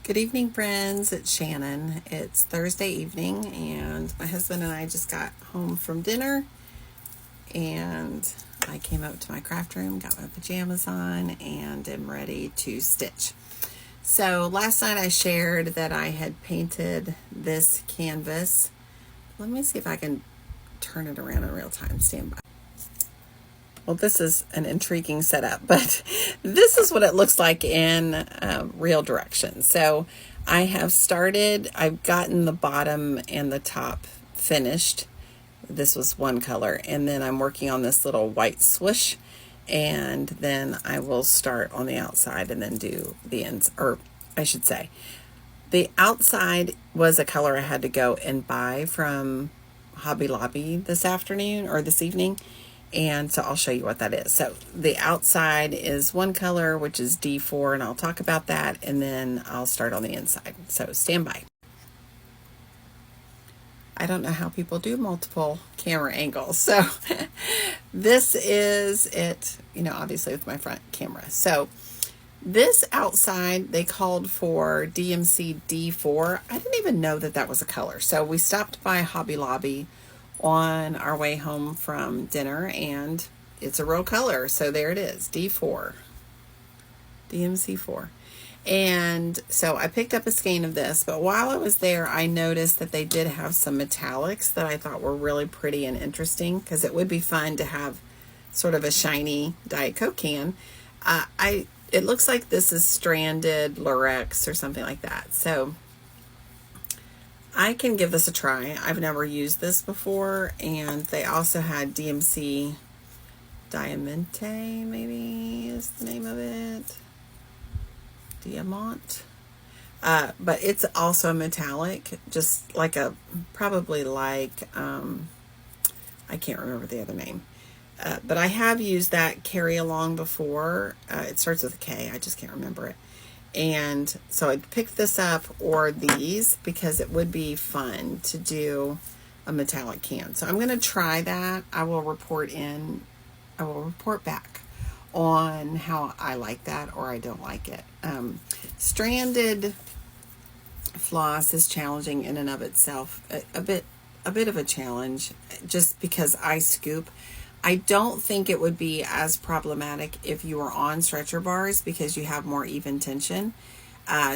Good evening, friends. It's Shannon. It's Thursday evening, and my husband and I just got home from dinner. And I came up to my craft room, got my pajamas on, and am ready to stitch. So last night I shared that I had painted this canvas. Let me see if I can turn it around in real time. Stand by. Well, this is an intriguing setup, but this is what it looks like in real direction. So I've gotten the bottom and the top finished. This was one color, and then I'm working on this little white swoosh, and then I will start on the outside and then do the ends, or I should say, the outside was a color I had to go and buy from Hobby Lobby this afternoon or this evening. And so I'll show you what that is. So the outside is one color, which is D4, and I'll talk about that, and then I'll start on the inside. So stand by. I don't know how people do multiple camera angles. So this is it, obviously with my front camera. So this outside, they called for DMC D4. I didn't even know that was a color. So we stopped by Hobby Lobby on our way home from dinner, and it's a real color. So there it is, D4, DMC4. And so I picked up a skein of this, but while I was there, I noticed that they did have some metallics that I thought were really pretty and interesting, because it would be fun to have sort of a shiny Diet Coke can. It looks like this is stranded Lurex or something like that. So I can give this a try. I've never used this before, and they also had DMC Diamante, maybe is the name of it. Diamant. But it's also metallic, just like probably like, I can't remember the other name. But I have used that carry along before. It starts with a K. I just can't remember it. And so I picked this up, or these, because it would be fun to do a metallic can. So I'm going to try that. I will report back on how I like that or I don't like it. Stranded floss is challenging in and of itself, a bit of a challenge, just because I scoop. I don't think it would be as problematic if you were on stretcher bars, because you have more even tension.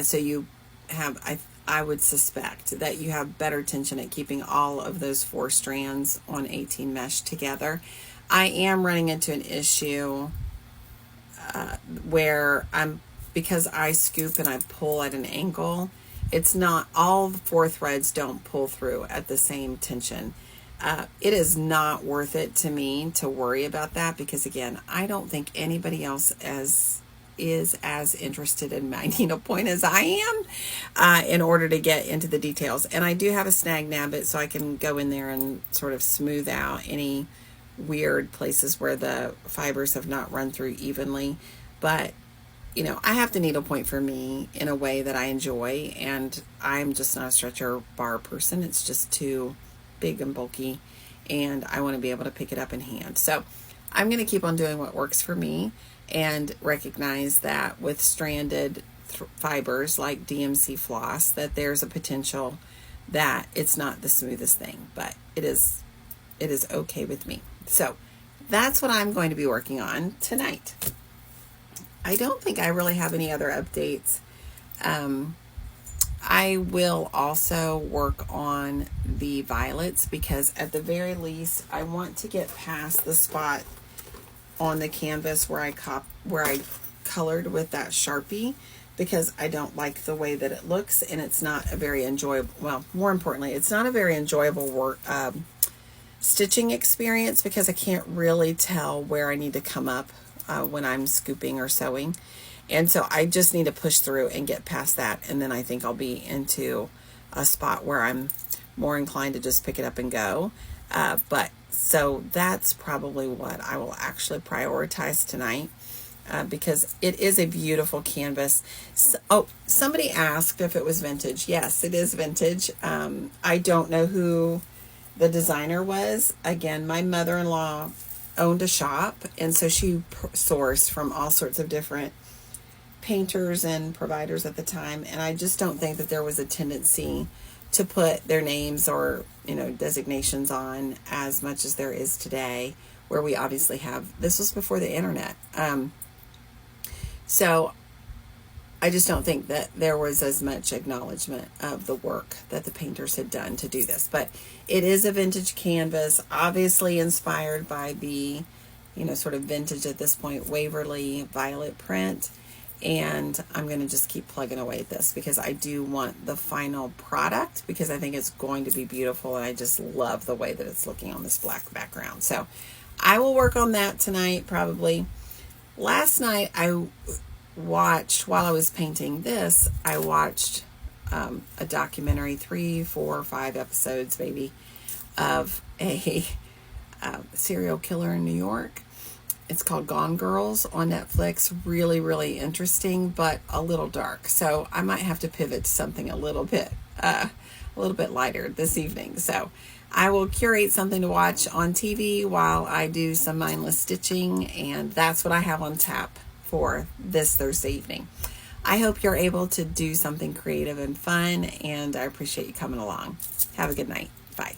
So you have, I would suspect that you have better tension at keeping all of those 4 strands on 18 mesh together. I am running into an issue where because I scoop and I pull at an angle, it's not, all the 4 threads don't pull through at the same tension. It is not worth it to me to worry about that, because again, I don't think anybody else is as interested in my needlepoint as I am in order to get into the details. And I do have a snag nabbit, so I can go in there and sort of smooth out any weird places where the fibers have not run through evenly. But I have to needlepoint for me in a way that I enjoy, and I'm just not a stretcher bar person. It's just too big and bulky, and I want to be able to pick it up in hand. So I'm going to keep on doing what works for me, and recognize that with stranded fibers like DMC floss, that there's a potential that it's not the smoothest thing, but it is okay with me. So that's what I'm going to be working on tonight. I don't think I really have any other updates. I will also work on the violets, because at the very least I want to get past the spot on the canvas where I colored with that Sharpie, because I don't like the way that it looks, and it's not a very enjoyable, well, more importantly, it's not a very enjoyable work stitching experience, because I can't really tell where I need to come up when I'm scooping or sewing. And so I just need to push through and get past that, and then I think I'll be into a spot where I'm more inclined to just pick it up and go. But so that's probably what I will actually prioritize tonight, because it is a beautiful canvas. Somebody asked if it was vintage. Yes, it is vintage. I don't know who the designer was. Again, my mother-in-law owned a shop, and so she sourced from all sorts of different painters and providers at the time, and I just don't think that there was a tendency to put their names or, designations on as much as there is today, where we obviously have, this was before the internet. So I just don't think that there was as much acknowledgement of the work that the painters had done to do this. But it is a vintage canvas, obviously inspired by the, sort of vintage at this point, Waverly violet print. And I'm going to just keep plugging away at this because I do want the final product, because I think it's going to be beautiful, and I just love the way that it's looking on this black background. So I will work on that tonight, probably. Last night I watched, while I was painting this, I watched a documentary, 3, 4, 5 episodes maybe, of a serial killer in New York. It's called Gone Girls on Netflix. Really, really interesting, but a little dark. So I might have to pivot to something a little bit lighter this evening. So I will curate something to watch on TV while I do some mindless stitching, and that's what I have on tap for this Thursday evening. I hope you're able to do something creative and fun, and I appreciate you coming along. Have a good night. Bye.